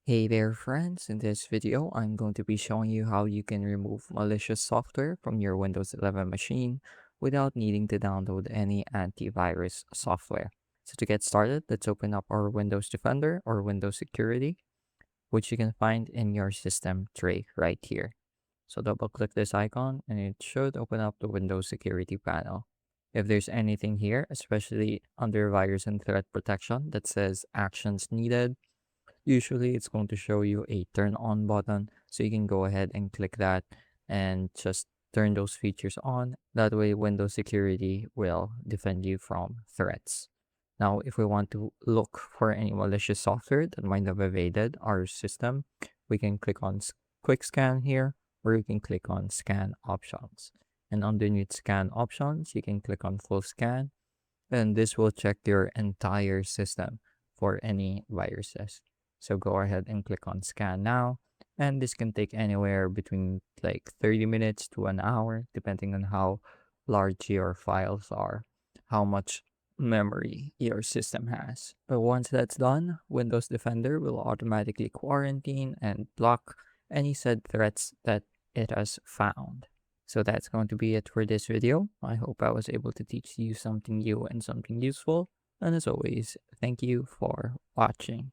Hey there friends, in this video I'm going to be showing you how you can remove malicious software from your Windows 11 machine without needing to download any antivirus software. So to get started, let's open up our Windows Defender or Windows Security, which you can find in your system tray right here. So double click this icon and it should open up the Windows Security panel. If there's anything here, especially under virus and threat protection that says actions needed, usually it's going to show you a turn on button. So you can go ahead and click that and just turn those features on. That way, Windows Security will defend you from threats. Now, if we want to look for any malicious software that might have evaded our system, we can click on Quick Scan here, or you can click on Scan Options. And underneath Scan Options, you can click on Full Scan, and this will check your entire system for any viruses. So go ahead and click on scan now. And this can take anywhere between like 30 minutes to an hour, depending on how large your files are, how much memory your system has. But once that's done, Windows Defender will automatically quarantine and block any said threats that it has found. So that's going to be it for this video. I hope I was able to teach you something new and something useful. And as always, thank you for watching.